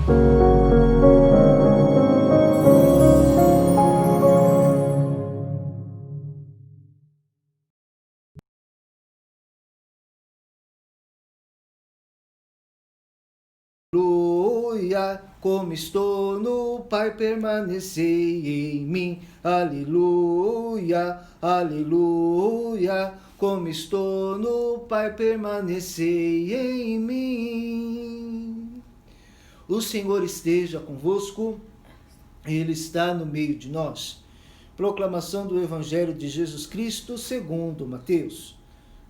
Aleluia, como estou no Pai, permanecei em mim. Aleluia, aleluia, como estou no Pai, permanecei em mim. O Senhor esteja convosco, Ele está no meio de nós. Proclamação do Evangelho de Jesus Cristo segundo Mateus.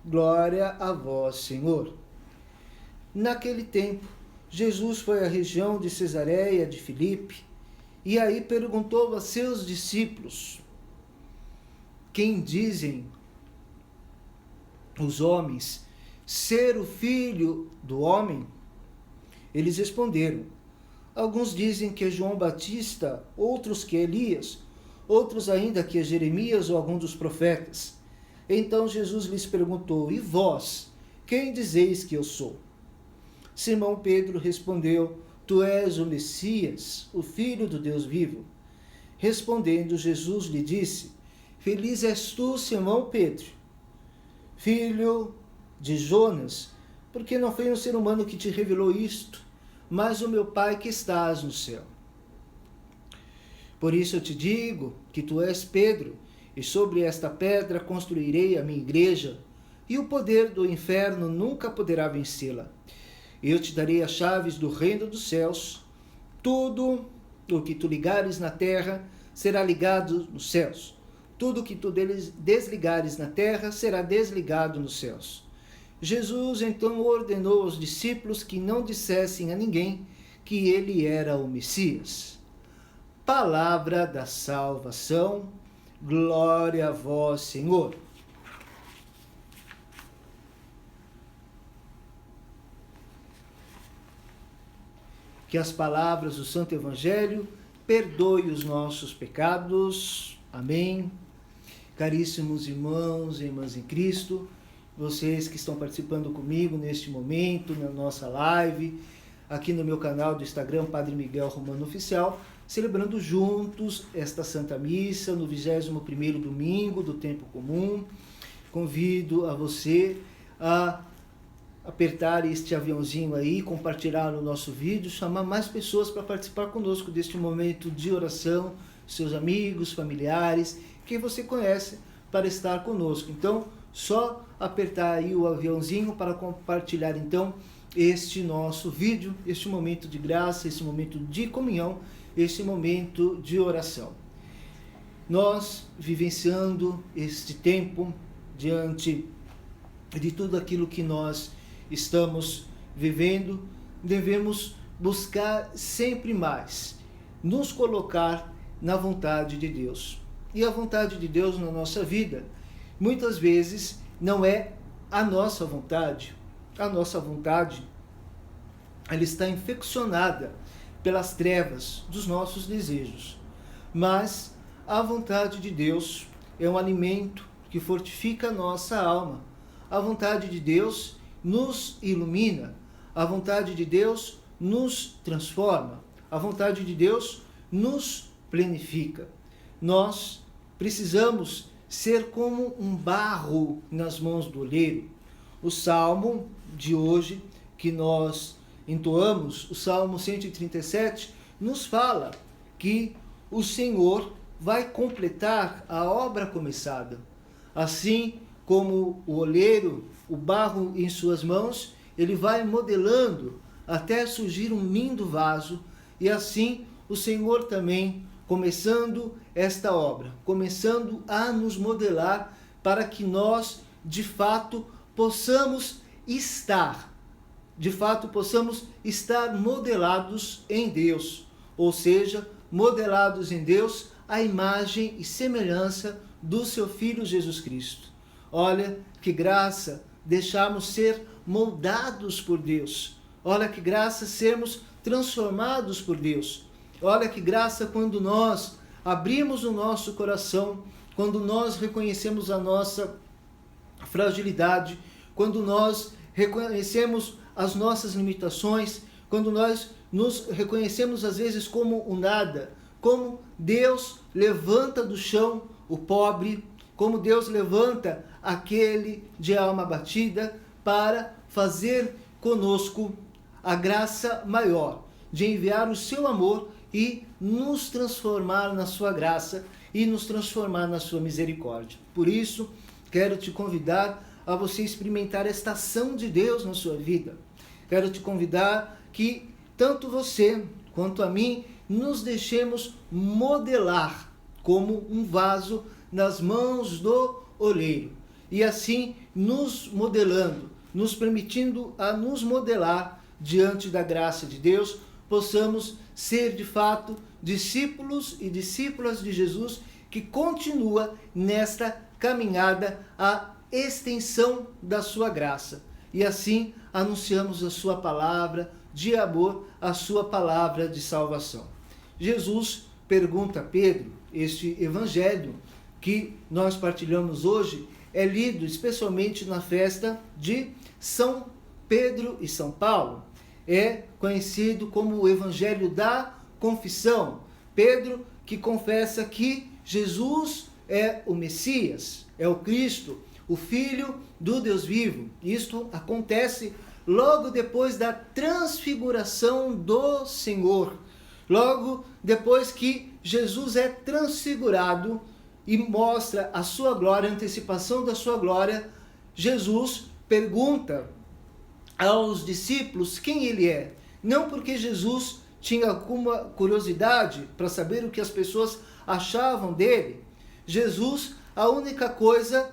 Glória a vós, Senhor. Naquele tempo, Jesus foi à região de Cesareia de Filipe e aí perguntou a seus discípulos: quem dizem os homens ser o Filho do Homem? Eles responderam: alguns dizem que é João Batista, outros que é Elias, outros ainda que é Jeremias ou algum dos profetas. Então Jesus lhes perguntou: e vós, quem dizeis que eu sou? Simão Pedro respondeu: tu és o Messias, o Filho do Deus vivo. Respondendo, Jesus lhe disse: feliz és tu, Simão Pedro, filho de Jonas, porque não foi um ser humano que te revelou isto, mas o meu Pai que estás no céu. Por isso eu te digo que tu és Pedro, e sobre esta pedra construirei a minha igreja, e o poder do inferno nunca poderá vencê-la. Eu te darei as chaves do reino dos céus. Tudo o que tu ligares na terra será ligado nos céus. Tudo o que tu desligares na terra será desligado nos céus. Jesus então ordenou aos discípulos que não dissessem a ninguém que ele era o Messias. Palavra da salvação. Glória a vós, Senhor. Que as palavras do Santo Evangelho perdoem os nossos pecados. Amém. Caríssimos irmãos e irmãs em Cristo, vocês que estão participando comigo neste momento, na nossa live, aqui no meu canal do Instagram, Padre Miguel Romano Oficial, celebrando juntos esta Santa Missa no 21º domingo do Tempo Comum. Convido a você a apertar este aviãozinho aí, compartilhar o nosso vídeo, chamar mais pessoas para participar conosco deste momento de oração, seus amigos, familiares, quem você conhece, para estar conosco. Então, só apertar aí o aviãozinho para compartilhar então este nosso vídeo, este momento de graça, este momento de comunhão, este momento de oração. Nós, vivenciando este tempo, diante de tudo aquilo que nós estamos vivendo, devemos buscar sempre mais nos colocar na vontade de Deus. E a vontade de Deus na nossa vida, muitas vezes, não é a nossa vontade. A nossa vontade, ela está infeccionada pelas trevas dos nossos desejos. Mas a vontade de Deus é um alimento que fortifica a nossa alma. A vontade de Deus nos ilumina, a vontade de Deus nos transforma, a vontade de Deus nos plenifica. Nós precisamos ser como um barro nas mãos do oleiro. O salmo de hoje que nós entoamos, o Salmo 137, nos fala que o Senhor vai completar a obra começada. Assim como o oleiro, o barro em suas mãos, ele vai modelando até surgir um lindo vaso, e assim o Senhor também começando esta obra, começando a nos modelar para que nós, de fato, possamos estar modelados em Deus, ou seja, modelados em Deus à imagem e semelhança do seu Filho Jesus Cristo. Olha que graça deixarmos ser moldados por Deus. Olha que graça sermos transformados por Deus. Olha que graça quando nós abrimos o nosso coração, quando nós reconhecemos a nossa fragilidade, quando nós reconhecemos as nossas limitações, quando nós nos reconhecemos às vezes como o nada, como Deus levanta do chão o pobre, como Deus levanta aquele de alma abatida para fazer conosco a graça maior de enviar o seu amor e nos transformar na sua graça e nos transformar na sua misericórdia. Por isso, quero te convidar a você experimentar esta ação de Deus na sua vida. Quero te convidar que tanto você quanto a mim nos deixemos modelar como um vaso nas mãos do oleiro. E assim, nos modelando, nos permitindo a nos modelar diante da graça de Deus, possamos ser de fato discípulos e discípulas de Jesus que continua nesta caminhada a extensão da sua graça. E assim anunciamos a sua palavra de amor, a sua palavra de salvação. Jesus pergunta a Pedro, este evangelho que nós partilhamos hoje é lido especialmente na festa de São Pedro e São Paulo. É conhecido como o evangelho da confissão. Pedro que confessa que Jesus é o Messias, é o Cristo, o Filho do Deus vivo. Isto acontece logo depois da transfiguração do Senhor. Logo depois que Jesus é transfigurado e mostra a sua glória, a antecipação da sua glória, Jesus pergunta aos discípulos quem ele é. Não porque Jesus tinha alguma curiosidade para saber o que as pessoas achavam dele. Jesus, a única coisa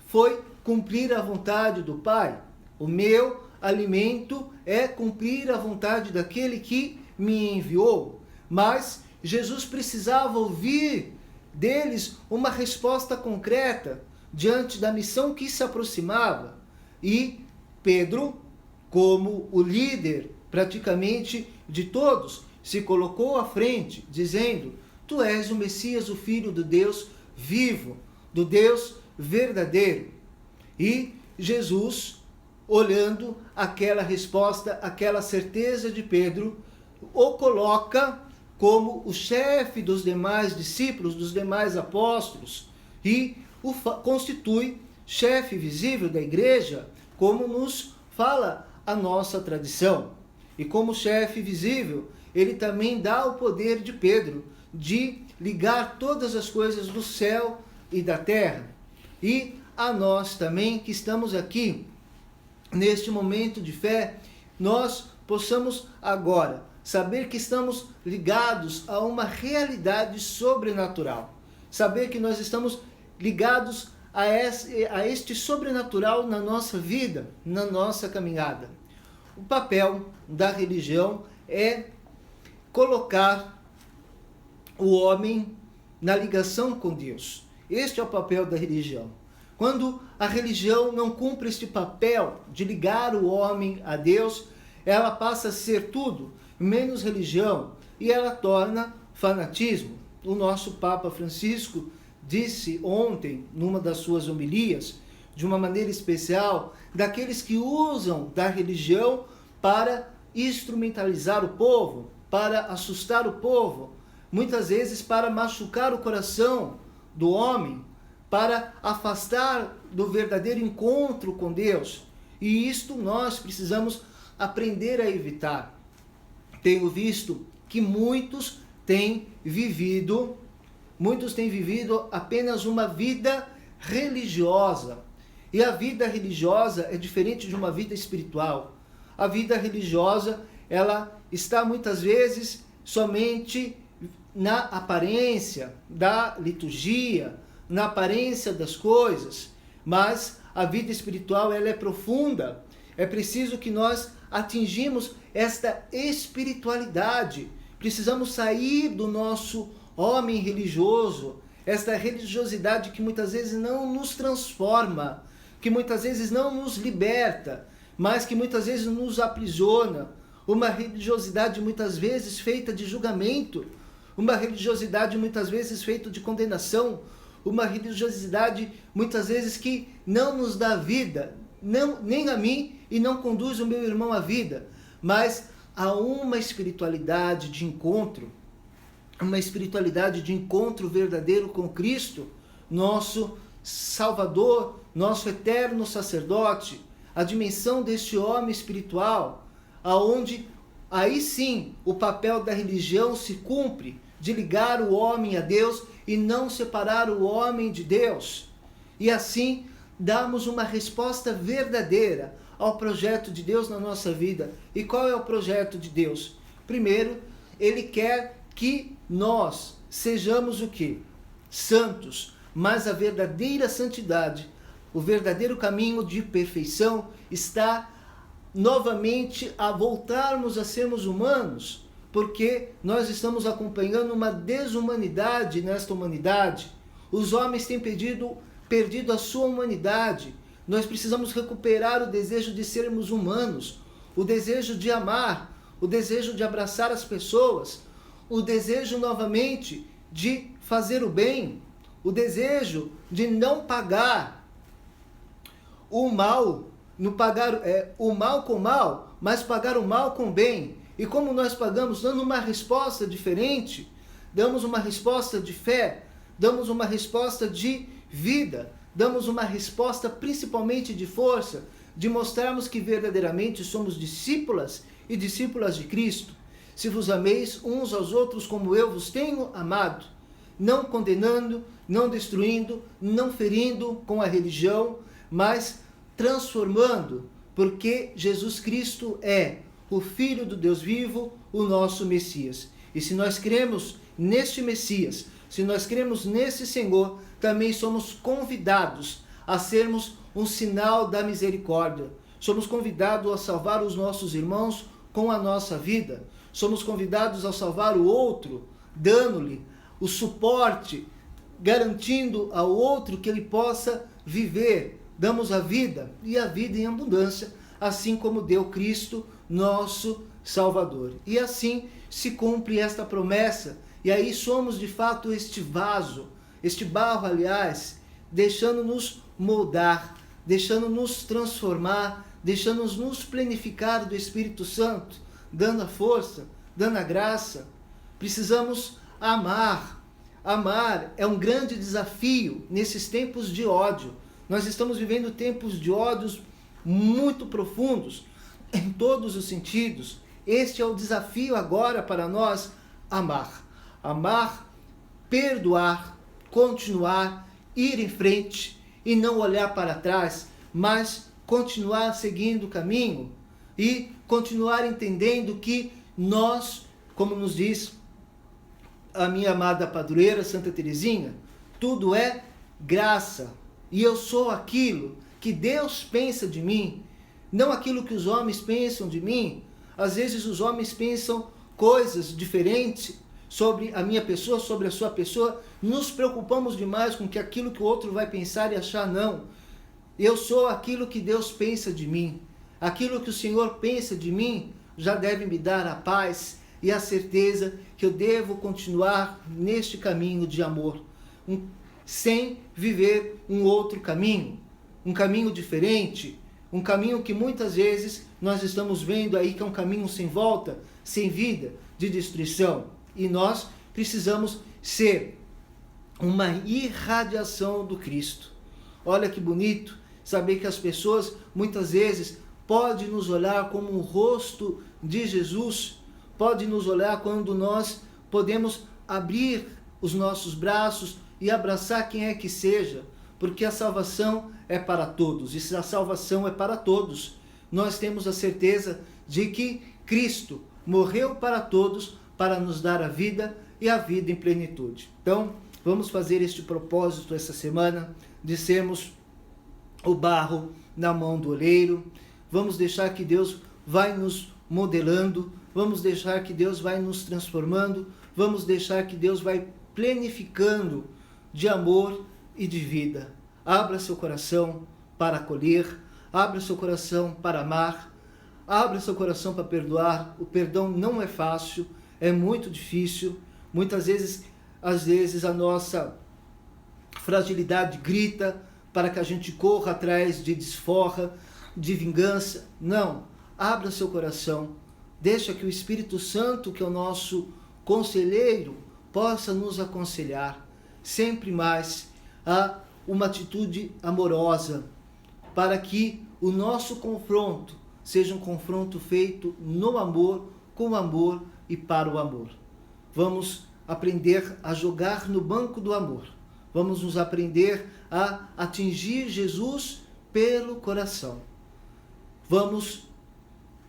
foi cumprir a vontade do Pai. O meu alimento é cumprir a vontade daquele que me enviou. Mas Jesus precisava ouvir deles uma resposta concreta diante da missão que se aproximava. E Pedro, como o líder praticamente de todos, se colocou à frente, dizendo: Tu és o Messias, o Filho do Deus vivo, do Deus verdadeiro. E Jesus, olhando aquela resposta, aquela certeza de Pedro, o coloca como o chefe dos demais discípulos, dos demais apóstolos, e o constitui chefe visível da igreja, como nos fala a nossa tradição. E como chefe visível, ele também dá o poder de Pedro de ligar todas as coisas do céu e da terra. E a nós também que estamos aqui, neste momento de fé, nós possamos agora saber que estamos ligados a uma realidade sobrenatural. Saber que nós estamos ligados a este sobrenatural na nossa vida, na nossa caminhada. O papel da religião é colocar o homem na ligação com Deus. Este é o papel da religião. Quando a religião não cumpre este papel de ligar o homem a Deus, ela passa a ser tudo menos religião e ela torna fanatismo. O nosso Papa Francisco disse ontem, numa das suas homilias, de uma maneira especial, daqueles que usam da religião para instrumentalizar o povo, para assustar o povo, muitas vezes para machucar o coração do homem, para afastar do verdadeiro encontro com Deus. E isto nós precisamos aprender a evitar. Tenho visto que muitos têm vivido apenas uma vida religiosa. E a vida religiosa é diferente de uma vida espiritual. A vida religiosa, ela está muitas vezes somente na aparência da liturgia, na aparência das coisas, mas a vida espiritual ela é profunda. É preciso que nós atingimos esta espiritualidade. Precisamos sair do nosso homem religioso, esta religiosidade que muitas vezes não nos transforma, que muitas vezes não nos liberta, mas que muitas vezes nos aprisiona. Uma religiosidade muitas vezes feita de julgamento, uma religiosidade muitas vezes feita de condenação, uma religiosidade muitas vezes que não nos dá vida, nem a mim, e não conduz o meu irmão à vida, mas a uma espiritualidade de encontro, uma espiritualidade de encontro verdadeiro com Cristo, nosso Salvador, nosso eterno sacerdote, a dimensão deste homem espiritual, aonde aí sim o papel da religião se cumpre, de ligar o homem a Deus e não separar o homem de Deus. E assim damos uma resposta verdadeira ao projeto de Deus na nossa vida. E qual é o projeto de Deus? Primeiro, Ele quer que nós sejamos o quê? Santos, mas a verdadeira santidade, o verdadeiro caminho de perfeição está novamente a voltarmos a sermos humanos, porque nós estamos acompanhando uma desumanidade nesta humanidade. Os homens têm perdido a sua humanidade. Nós precisamos recuperar o desejo de sermos humanos, o desejo de amar, o desejo de abraçar as pessoas, o desejo novamente de fazer o bem, o desejo de não pagar o mal, o mal com mal, mas pagar o mal com bem. E como nós pagamos? Dando uma resposta diferente, damos uma resposta de fé, damos uma resposta de vida, damos uma resposta principalmente de força, de mostrarmos que verdadeiramente somos discípulas e discípulas de Cristo. Se vos ameis uns aos outros como eu vos tenho amado, não condenando, não destruindo, não ferindo com a religião, mas transformando, porque Jesus Cristo é o Filho do Deus vivo, o nosso Messias. E se nós cremos neste Messias, se nós cremos nesse Senhor, também somos convidados a sermos um sinal da misericórdia. Somos convidados a salvar os nossos irmãos com a nossa vida. Somos convidados a salvar o outro, dando-lhe o suporte, garantindo ao outro que ele possa viver. Damos a vida, e a vida em abundância, assim como deu Cristo, nosso Salvador. E assim se cumpre esta promessa, e aí somos de fato este vaso, este barro, aliás, deixando-nos moldar, deixando-nos transformar, deixando-nos nos plenificar do Espírito Santo, dando a força, dando a graça. Precisamos amar. Amar é um grande desafio nesses tempos de ódio. Nós estamos vivendo tempos de ódios muito profundos, em todos os sentidos. Este é o desafio agora para nós: amar. Amar, perdoar, continuar, ir em frente e não olhar para trás, mas continuar seguindo o caminho e continuar entendendo que nós, como nos diz a minha amada padroeira Santa Teresinha, tudo é graça. E eu sou aquilo que Deus pensa de mim, não aquilo que os homens pensam de mim. Às vezes os homens pensam coisas diferentes sobre a minha pessoa, sobre a sua pessoa. Nos preocupamos demais com aquilo que o outro vai pensar e achar. Não. Eu sou aquilo que Deus pensa de mim. Aquilo que o Senhor pensa de mim já deve me dar a paz e a certeza que eu devo continuar neste caminho de amor, sem viver um outro caminho, um caminho diferente, um caminho que muitas vezes nós estamos vendo aí que é um caminho sem volta, sem vida, de destruição. E nós precisamos ser uma irradiação do Cristo. Olha que bonito saber que as pessoas muitas vezes podem nos olhar como o rosto de Jesus, podem nos olhar quando nós podemos abrir os nossos braços e abraçar quem é que seja, porque a salvação é para todos. E se a salvação é para todos, nós temos a certeza de que Cristo morreu para todos, para nos dar a vida e a vida em plenitude. Então, vamos fazer este propósito essa semana, de sermos o barro na mão do oleiro. Vamos deixar que Deus vai nos modelando, vamos deixar que Deus vai nos transformando, vamos deixar que Deus vai plenificando de amor e de vida. Abra seu coração para acolher, abra seu coração para amar, abra seu coração para perdoar. O perdão não é fácil, é muito difícil. Muitas vezes, às vezes a nossa fragilidade grita para que a gente corra atrás de desforra, de vingança. Não, abra seu coração, Deixa que o Espírito Santo, que é o nosso conselheiro, possa nos aconselhar sempre mais a uma atitude amorosa, para que o nosso confronto seja um confronto feito no amor, com o amor e para o amor. Vamos aprender a jogar no banco do amor. Vamos nos aprender a atingir Jesus pelo coração. Vamos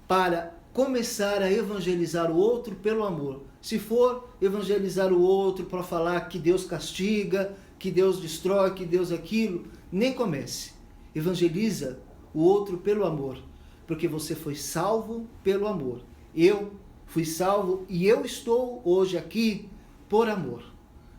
para começar a evangelizar o outro pelo amor. Se for evangelizar o outro para falar que Deus castiga, que Deus destrói, que Deus aquilo, nem comece. Evangeliza o outro pelo amor, porque você foi salvo pelo amor. Eu fui salvo e eu estou hoje aqui por amor.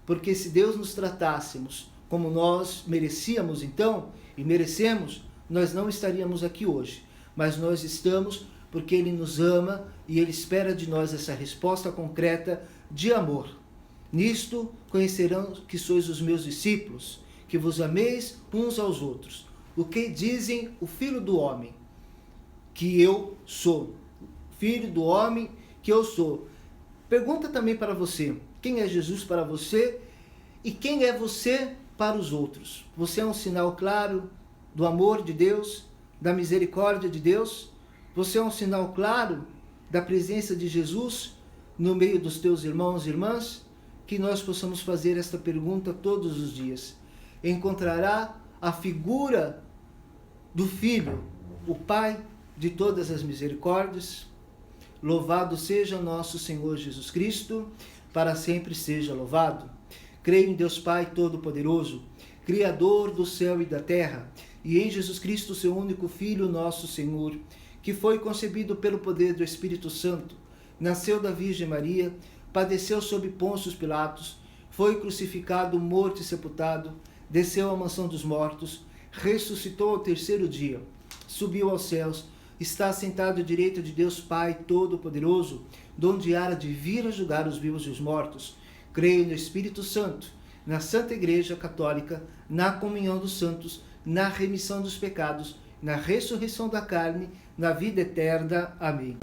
Porque se Deus nos tratássemos como nós merecíamos então, e merecemos, nós não estaríamos aqui hoje. Mas nós estamos porque Ele nos ama e Ele espera de nós essa resposta concreta de amor. Nisto conhecerão que sois os meus discípulos, que vos ameis uns aos outros. O que dizem o Filho do Homem? Que eu sou. Filho do Homem que eu sou. Pergunta também para você, quem é Jesus para você e quem é você para os outros? Você é um sinal claro do amor de Deus, da misericórdia de Deus? Você é um sinal claro da presença de Jesus no meio dos teus irmãos e irmãs? Que nós possamos fazer esta pergunta todos os dias. Encontrará a figura do Filho, o Pai de todas as misericórdias? Louvado seja nosso Senhor Jesus Cristo, para sempre seja louvado. Creio em Deus Pai Todo-Poderoso, Criador do céu e da terra, e em Jesus Cristo, seu único Filho, nosso Senhor, que foi concebido pelo poder do Espírito Santo, nasceu da Virgem Maria, padeceu sob Pôncio Pilatos, foi crucificado, morto e sepultado, desceu à mansão dos mortos, ressuscitou ao terceiro dia, subiu aos céus, está sentado à direita de Deus Pai Todo-Poderoso, donde há de vir a julgar os vivos e os mortos. Creio no Espírito Santo, na Santa Igreja Católica, na comunhão dos santos, na remissão dos pecados, na ressurreição da carne, na vida eterna. Amém.